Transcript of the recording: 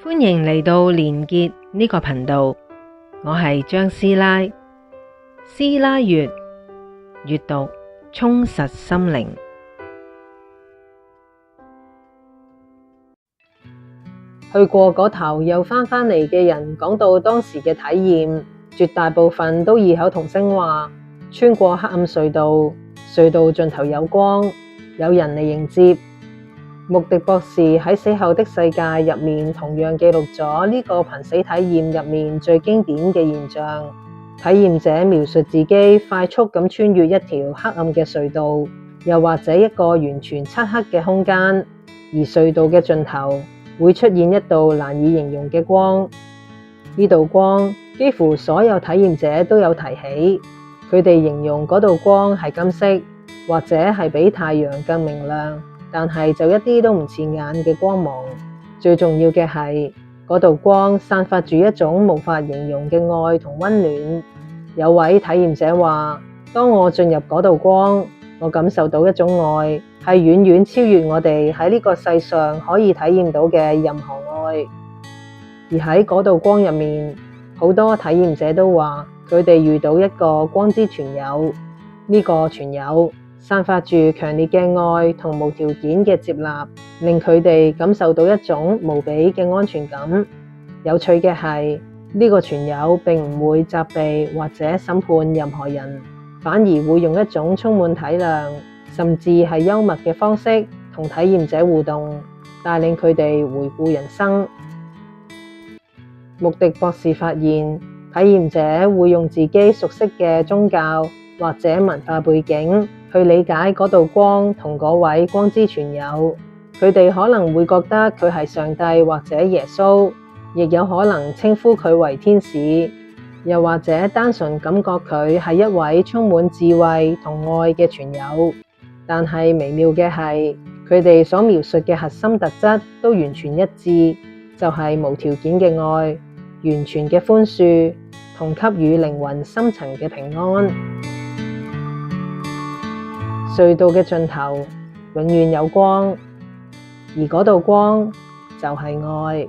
歡迎嚟到連結呢個頻道，我係張師奶。師奶閱閱讀充實心靈。去過嗰頭又返嚟嘅人講到當時嘅體驗，絕大部分都異口同聲話：穿過黑暗隧道，隧道盡頭有光，有人嚟迎接。穆迪博士喺死後的世界入面同樣記錄咗呢個瀕死體驗入面最經典嘅現象。體驗者描述自己快速咁穿越一條黑暗嘅隧道，又或者一個完全漆黑嘅空間，而隧道嘅盡頭會出現一道難以形容嘅光。呢道光幾乎所有體驗者都有提起，佢哋形容嗰道光係金色，或者係比太陽更明亮，但係就一啲都唔刺眼嘅光芒。最重要嘅係嗰道光散發住一種無法形容嘅愛同溫暖。有位體驗者話：當我進入嗰道光，我感受到一種愛，係遠遠超越我哋喺呢個世上可以體驗到嘅任何愛。而喺嗰道光入面，好多體驗者都話佢哋遇到一個光之傳友，呢個傳友散發住強烈嘅愛同無條件嘅接納，令佢哋感受到一種無比嘅安全感。有趣嘅係，呢個傳友並唔會責備或者審判任何人，反而會用一種充滿體諒，甚至係幽默嘅方式同體驗者互動，帶領佢哋回顧人生。穆迪博士發現，體驗者會用自己熟悉嘅宗教或者文化背景去理解嗰道光同嗰位光之傳友。佢哋可能會覺得佢係上帝或者耶穌，亦有可能稱呼佢為天使，又或者單純感覺佢係一位充滿智慧同愛嘅傳友。但係微妙嘅係，佢哋所描述嘅核心特質都完全一致，就係無條件嘅愛、完全嘅寬恕同給予靈魂深層嘅平安。隧道嘅盡頭永遠有光，而嗰道光就係愛。